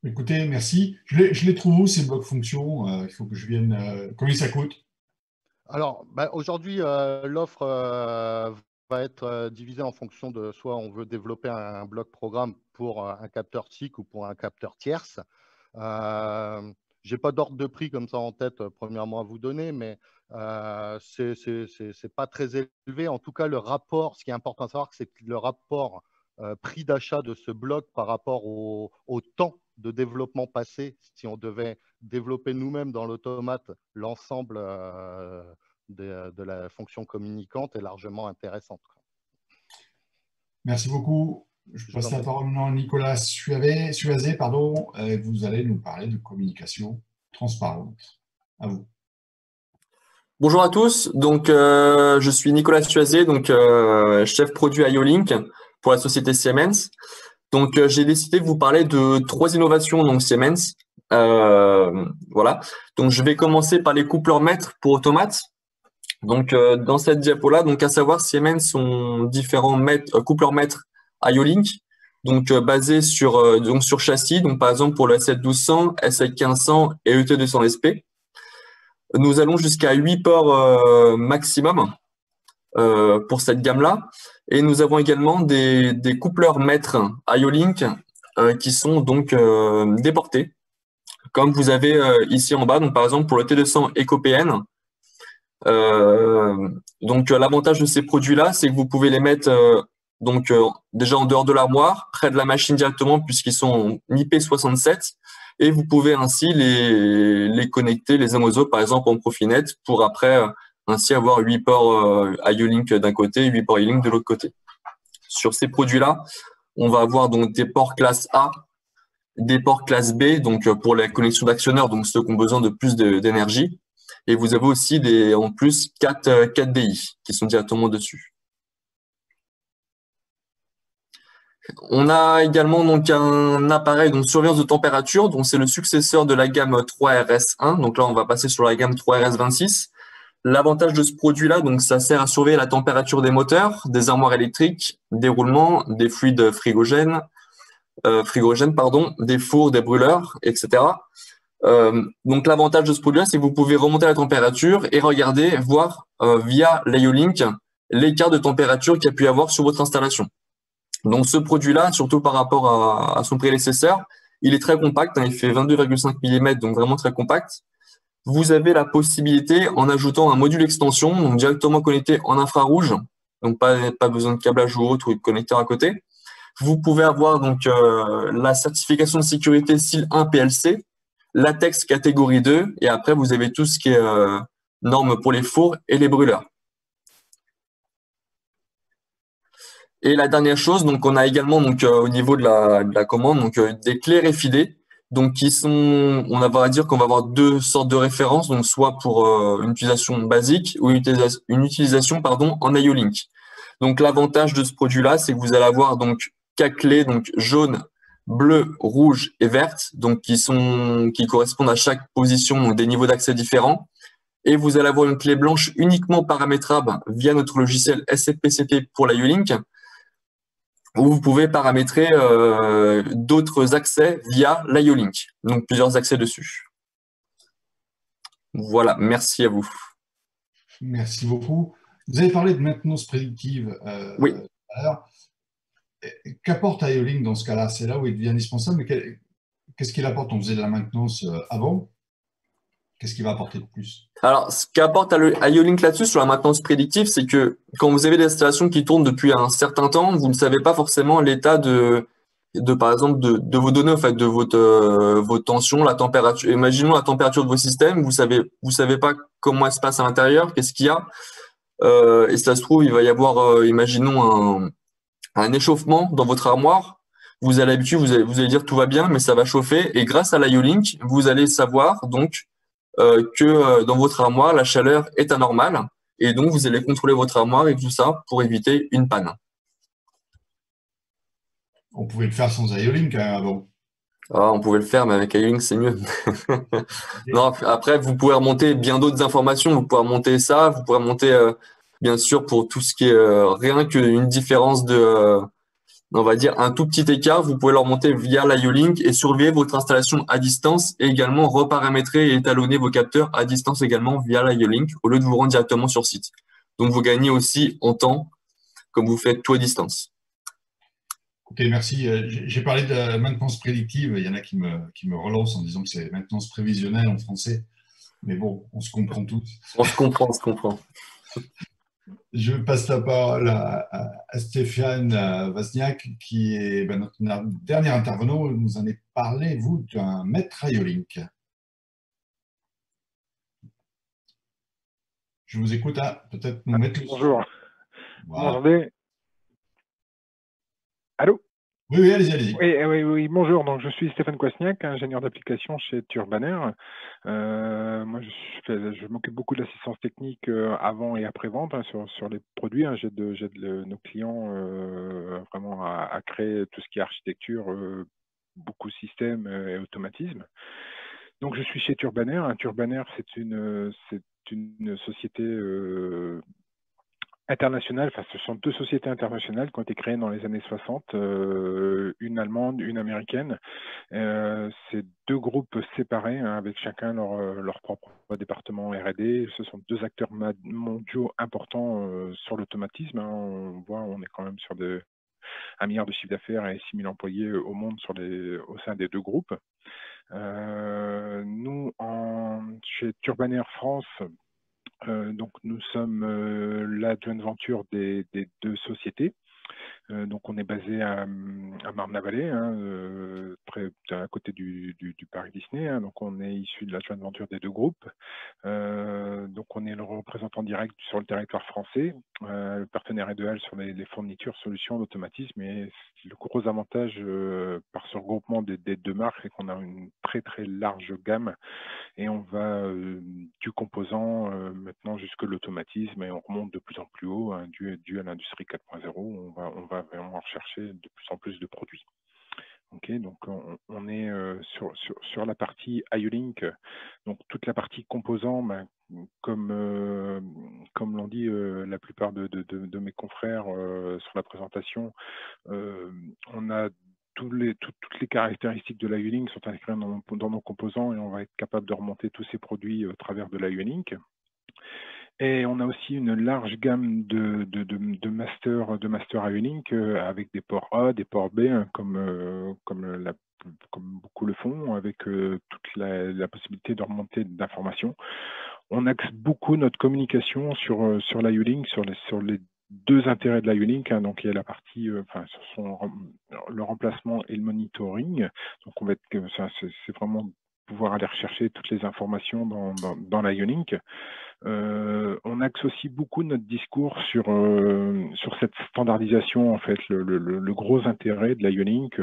Écoutez, merci. Je les trouve où, ces blocs fonctions? Il faut que je vienne. Combien ça coûte? Alors, aujourd'hui, l'offre va être divisée en fonction de soit on veut développer un bloc programme pour un capteur SICK ou pour un capteur tierce. Je n'ai pas d'ordre de prix comme ça en tête, premièrement, à vous donner, mais ce n'est pas très élevé. En tout cas, le rapport, ce qui est important à savoir, c'est que le rapport prix d'achat de ce bloc par rapport au temps de développement passé, si on devait développer nous-mêmes dans l'automate l'ensemble de la fonction communicante, est largement intéressante. Merci beaucoup. Je passe la parole maintenant à Nicolas Suazé, pardon. Vous allez nous parler de communication transparente. À vous. Bonjour à tous. Donc, je suis Nicolas Suazé, donc chef produit IO-Link pour la société Siemens. Donc, j'ai décidé de vous parler de 3 innovations donc Siemens. Voilà. Donc, je vais commencer par les coupleurs mètres pour automates. Donc, dans cette diapo-là, donc à savoir, Siemens ont différents coupleurs mètres IO-Link, donc basés sur châssis. Donc, par exemple, pour le S7-1200, S7-1500 et ET200SP. Nous allons jusqu'à 8 ports maximum pour cette gamme-là. Et nous avons également des coupleurs mètres IO-Link qui sont donc déportés, comme vous avez ici en bas. Donc, par exemple, pour le T200 EcoPN, donc l'avantage de ces produits-là, c'est que vous pouvez les mettre déjà en dehors de l'armoire, près de la machine directement, puisqu'ils sont en IP67. et vous pouvez ainsi les connecter les uns aux autres, par exemple en Profinet, pour après ainsi avoir 8 ports IO-Link d'un côté, 8 ports IO-Link de l'autre côté. Sur ces produits-là, on va avoir donc des ports classe A, des ports classe B, donc pour la connexion d'actionneurs, donc ceux qui ont besoin de plus d'énergie. Et vous avez aussi en plus 4 DI qui sont directement dessus. On a également donc un appareil de surveillance de température, donc c'est le successeur de la gamme 3RS1. Donc là, on va passer sur la gamme 3RS26. L'avantage de ce produit-là, donc ça sert à surveiller la température des moteurs, des armoires électriques, des roulements, des fluides frigorigènes, des fours, des brûleurs, etc. Donc l'avantage de ce produit-là, c'est que vous pouvez remonter la température et regarder, voir via l'IO-Link l'écart de température qu'il y a pu y avoir sur votre installation. Donc ce produit-là, surtout par rapport à son prédécesseur, il est très compact, hein, il fait 22,5 mm, donc vraiment très compact. Vous avez la possibilité, en ajoutant un module extension, donc directement connecté en infrarouge, donc pas besoin de câblage ou autre ou de connecteur à côté. Vous pouvez avoir donc la certification de sécurité SIL 1 PLC, latex catégorie 2, et après vous avez tout ce qui est normes pour les fours et les brûleurs. Et la dernière chose, donc on a également donc au niveau de la commande donc des clés RFID, donc qui sont, on va dire qu'on va avoir 2 sortes de références, donc soit pour une utilisation basique ou une utilisation en IO-Link. Donc l'avantage de ce produit-là, c'est que vous allez avoir donc 4 clés, donc jaune, bleu, rouge et verte, donc qui correspondent à chaque position, donc des niveaux d'accès différents. Et vous allez avoir une clé blanche uniquement paramétrable via notre logiciel SFPCP pour l'IO-Link, où vous pouvez paramétrer d'autres accès via l'IO-Link. Donc, plusieurs accès dessus. Voilà, merci à vous. Merci beaucoup. Vous avez parlé de maintenance prédictive. Oui. Qu'apporte IO-Link dans ce cas-là? C'est là où il devient indispensable, mais qu'est-ce qu'il apporte? On faisait de la maintenance avant. Qu'est-ce qu'il va apporter de plus? Alors, ce qu'apporte IO-Link là-dessus, sur la maintenance prédictive, c'est que quand vous avez des installations qui tournent depuis un certain temps, vous ne savez pas forcément l'état par exemple, de vos données, en fait, de votre tension, la température. Imaginons la température de vos systèmes, vous savez pas comment elle se passe à l'intérieur, qu'est-ce qu'il y a. Et ça se trouve, il va y avoir, imaginons, un échauffement dans votre armoire. Vous allez dire tout va bien, mais ça va chauffer. Et grâce à l'IO-Link, vous allez savoir donc que dans votre armoire, la chaleur est anormale. Et donc, vous allez contrôler votre armoire et tout ça pour éviter une panne. On pouvait le faire sans IO-Link avant. Ah, on pouvait le faire, mais avec IO-Link, c'est mieux. Non, après, vous pouvez remonter bien d'autres informations. Vous pouvez remonter ça. Vous pouvez remonter, bien sûr, pour tout ce qui est rien qu'une différence on va dire un tout petit écart, vous pouvez le remonter via l'IO-Link et surveiller votre installation à distance et également reparamétrer et étalonner vos capteurs à distance également via l'IO-Link au lieu de vous rendre directement sur site. Donc, vous gagnez aussi en temps comme vous faites tout à distance. Écoutez, merci. J'ai parlé de maintenance prédictive. Il y en a qui me relancent en disant que c'est maintenance prévisionnelle en français. Mais bon, on se comprend tous. On se comprend. Je passe la parole à Stéphane Wozniak, qui est notre dernier intervenant. Vous nous en avez parlé, vous, d'un maître IO-Link. Je vous écoute. Peut-être nous mettre... Bonjour. Voilà. Vous m'entendez? Allô? Oui, allez-y. Oui, bonjour. Donc, je suis Stéphane Wozniak, ingénieur d'application chez Turbaner. Moi, je m'occupe beaucoup de l'assistance technique avant et après vente sur les produits. J'aide nos clients vraiment à créer tout ce qui est architecture, beaucoup système et automatisme. Donc, je suis chez Turbaner. Turbaner, c'est une société internationale, enfin ce sont 2 sociétés internationales qui ont été créées dans les années 60, une allemande, une américaine. C'est 2 groupes séparés, hein, avec chacun leur propre département R&D. Ce sont 2 acteurs mondiaux importants sur l'automatisme. Hein. On voit, on est quand même sur 1 milliard de chiffre d'affaires et 6 000 employés au monde au sein des 2 groupes. Nous, chez Turbaner France, donc nous sommes la joint venture des 2 sociétés. Donc on est basé à Marne-la-Vallée, hein, à côté du parc Disney. Hein, donc on est issu de la joint venture des deux groupes. Donc on est le représentant direct sur le territoire français, le partenaire idéal sur les fournitures, solutions d'automatisme. Et le gros avantage par ce regroupement des deux marques, c'est qu'on a une très très large gamme et on va du composant maintenant jusque l'automatisme et on remonte de plus en plus haut, hein, dû à l'industrie 4.0. On va vraiment rechercher de plus en plus de produits. Okay, donc on est sur la partie IO-Link, donc toute la partie composants, ben, comme l'ont dit la plupart de mes confrères sur la présentation, on a toutes les caractéristiques de l'IO-Link sont inscrites dans nos composants et on va être capable de remonter tous ces produits au travers de l'IO-Link. Et on a aussi une large gamme de master IO-Link avec des ports A, des ports B, hein, comme beaucoup le font, avec toute la possibilité de remonter d'informations. On axe beaucoup notre communication sur l'IO-Link, sur les deux intérêts de l'IO-Link, hein, donc il y a la partie, le remplacement et le monitoring. Donc on va c'est vraiment pouvoir aller rechercher toutes les informations dans l'IO-Link. On axe aussi beaucoup notre discours sur cette standardisation, en fait, le gros intérêt de l'IO-Link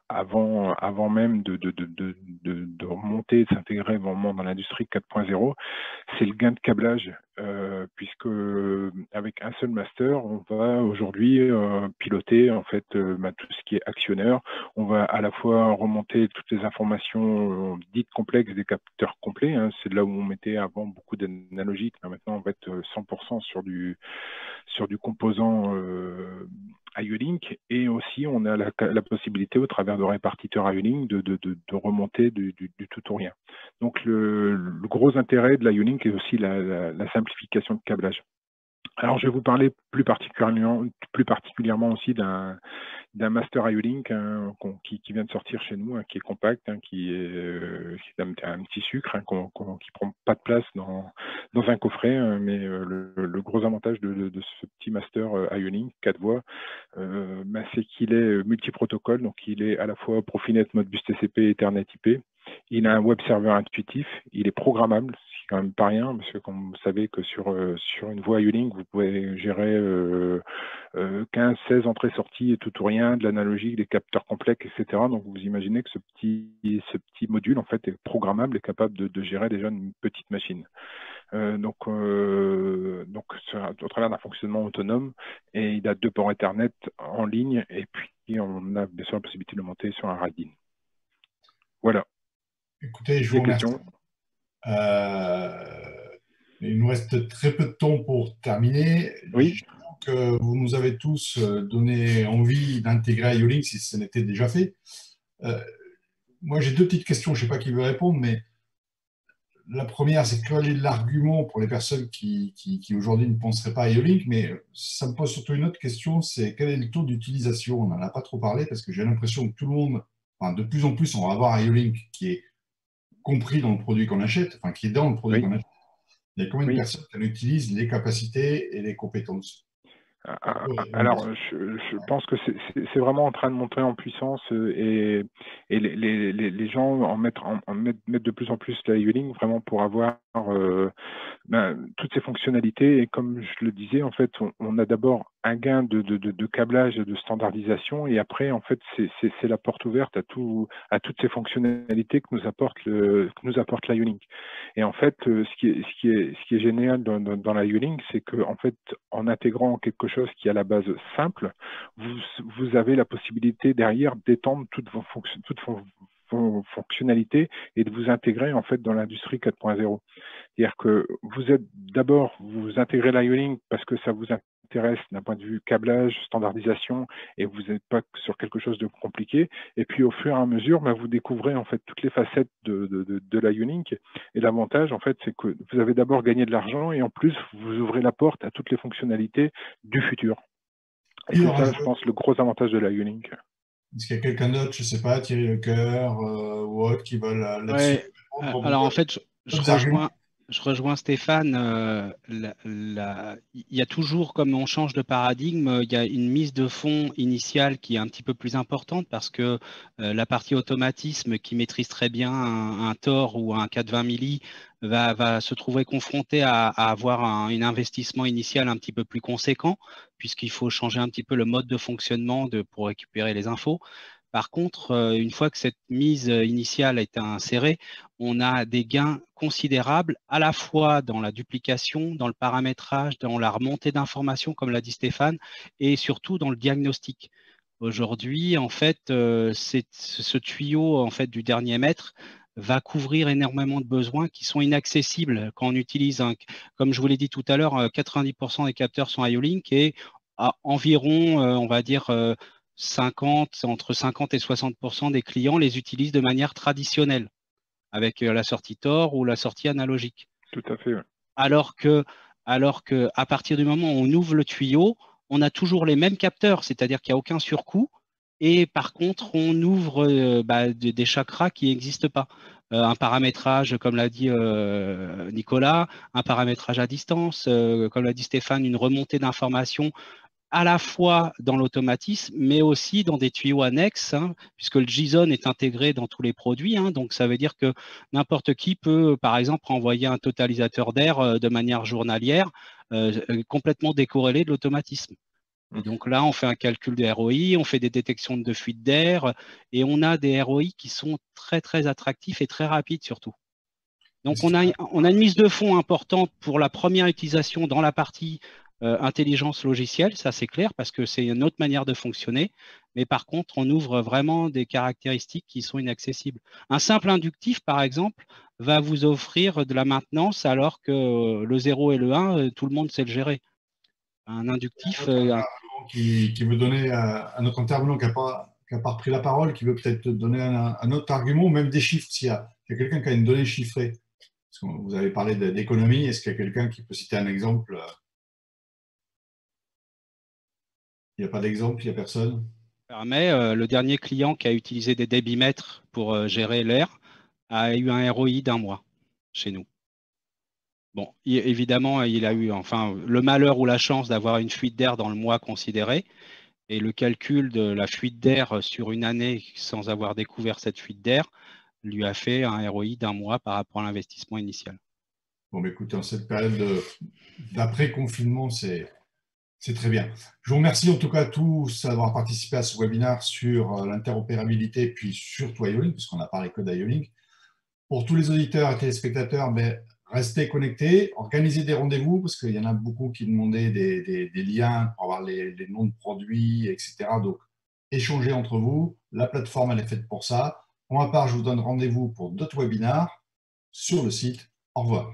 avant même de remonter, de s'intégrer vraiment dans l'industrie 4.0, c'est le gain de câblage, puisque avec un seul master, on va aujourd'hui piloter en fait tout ce qui est actionneur. On va à la fois remonter toutes les informations dites complexes des capteurs complets, hein, c'est là où on mettait avant beaucoup d'analogiques, mais maintenant on va être 100% sur du composant IO-Link, et aussi on a la possibilité au travers de répartiteurs IO-Link de remonter du tout ou rien. Donc le gros intérêt de l'IO-Link est aussi la simplification de câblage. Alors je vais vous parler plus particulièrement aussi d'un master IO-Link, hein, qui vient de sortir chez nous, hein, qui est compact, hein, qui est un petit sucre, hein, qui prend pas de place dans un coffret, hein, mais le gros avantage de ce petit master IO-Link 4 voies, c'est qu'il est multiprotocole, donc il est à la fois Profinet, Modbus TCP, Ethernet IP. Il a un web server intuitif, il est programmable, c'est quand même pas rien, parce que comme vous savez que sur une voie IO-Link, vous pouvez gérer 15, 16 entrées-sorties et tout ou rien, de l'analogique, des capteurs complexes, etc. Donc vous imaginez que ce petit module en fait est programmable et capable de gérer déjà une petite machine. Donc au travers d'un fonctionnement autonome, et il a 2 ports Ethernet en ligne, et puis on a bien sûr la possibilité de le monter sur un RAID-in. Voilà. Écoutez, je vous remercie. Il nous reste très peu de temps pour terminer. Oui. Je trouve que vous nous avez tous donné envie d'intégrer IO-Link si ce n'était déjà fait. Moi, j'ai 2 petites questions. Je ne sais pas qui veut répondre, mais la première, c'est quel est l'argument pour les personnes qui aujourd'hui ne penseraient pas à IO-Link, mais ça me pose surtout une autre question, c'est quel est le taux d'utilisation? On n'en a pas trop parlé parce que j'ai l'impression que tout le monde, de plus en plus, on va avoir IO-Link qui est compris dans le produit qu'on achète, qui est dans le produit qu'on achète. Il y a combien de personnes qui en utilisent les capacités et les compétences? Alors, je pense que c'est vraiment en train de monter en puissance, et les gens en mettent de plus en plus la IO-Link vraiment pour avoir toutes ces fonctionnalités. Et comme je le disais, en fait, on a d'abord un gain de câblage, de standardisation, et après, en fait, c'est la porte ouverte à toutes ces fonctionnalités que nous apporte l'IO-Link. Et en fait, ce qui est génial dans l'IO-Link, c'est que en fait, en intégrant quelque chose qui est à la base simple, vous avez la possibilité derrière d'étendre toutes vos fonctionnalités et de vous intégrer en fait dans l'industrie 4.0. C'est-à-dire que vous intégrez l'IO-Link parce que ça vous intéresse d'un point de vue câblage, standardisation, et vous n'êtes pas sur quelque chose de compliqué. Et puis au fur et à mesure, vous découvrez en fait toutes les facettes de l'IO-Link. Et l'avantage en fait, c'est que vous avez d'abord gagné de l'argent et en plus vous ouvrez la porte à toutes les fonctionnalités du futur. Et c'est ça, je pense, le gros avantage de l'IO-Link. Est-ce qu'il y a quelqu'un d'autre, je ne sais pas, Thierry Lecœur ou autre, qui veulent là-dessus? Alors en fait, je Je rejoins Stéphane. Il y a toujours, comme on change de paradigme, il y a une mise de fonds initiale qui est un petit peu plus importante parce que la partie automatisme qui maîtrise très bien un Tor ou un 420 milli va se trouver confronté à avoir un investissement initial un petit peu plus conséquent puisqu'il faut changer un petit peu le mode de fonctionnement pour récupérer les infos. Par contre, une fois que cette mise initiale a été insérée, on a des gains considérables à la fois dans la duplication, dans le paramétrage, dans la remontée d'informations, comme l'a dit Stéphane, et surtout dans le diagnostic. Aujourd'hui, en fait, ce tuyau en fait, du dernier mètre va couvrir énormément de besoins qui sont inaccessibles quand on utilise, comme je vous l'ai dit tout à l'heure, 90% des capteurs sont IO-Link et à environ, on va dire, entre 50 et 60% des clients les utilisent de manière traditionnelle, avec la sortie Tor ou la sortie analogique. Tout à fait. Ouais. Alors que à partir du moment où on ouvre le tuyau, on a toujours les mêmes capteurs, c'est-à-dire qu'il n'y a aucun surcoût. Et par contre, on ouvre des chakras qui n'existent pas. Un paramétrage, comme l'a dit Nicolas, un paramétrage à distance, comme l'a dit Stéphane, une remontée d'informations à la fois dans l'automatisme, mais aussi dans des tuyaux annexes, puisque le JSON est intégré dans tous les produits. Donc, ça veut dire que n'importe qui peut, par exemple, envoyer un totalisateur d'air de manière journalière, complètement décorrélé de l'automatisme. Et donc là, on fait un calcul de ROI, on fait des détections de fuite d'air, et on a des ROI qui sont très, très attractifs et très rapides surtout. Donc, on a une mise de fonds importante pour la première utilisation dans la partie intelligence logicielle, ça c'est clair, parce que c'est une autre manière de fonctionner. Mais par contre, on ouvre vraiment des caractéristiques qui sont inaccessibles. Un simple inductif, par exemple, va vous offrir de la maintenance alors que le 0 et le 1, tout le monde sait le gérer. Un inductif... qui veut donner à notre intervenant qui n'a pas repris la parole, qui veut peut-être donner un autre argument, ou même des chiffres, s'il y a quelqu'un qui a une donnée chiffrée. Parce que vous avez parlé d'économie, est-ce qu'il y a quelqu'un qui peut citer un exemple? Il n'y a pas d'exemple, il n'y a personne. Le dernier client qui a utilisé des débitmètres pour gérer l'air a eu un ROI d'1 mois chez nous. Bon, évidemment, il a eu le malheur ou la chance d'avoir une fuite d'air dans le mois considéré. Et le calcul de la fuite d'air sur une année sans avoir découvert cette fuite d'air lui a fait un ROI d'1 mois par rapport à l'investissement initial. Bon, écoutez, en cette période d'après-confinement, c'est très bien. Je vous remercie en tout cas tous d'avoir participé à ce webinaire sur l'interopérabilité, puis surtout IO-Link, puisqu'on n'a parlé que d'IO-Link. Pour tous les auditeurs et téléspectateurs, restez connectés, organisez des rendez-vous, parce qu'il y en a beaucoup qui demandaient des liens pour avoir les noms de produits, etc. Donc, échangez entre vous. La plateforme, elle est faite pour ça. Pour ma part, je vous donne rendez-vous pour d'autres webinaires sur le site. Au revoir.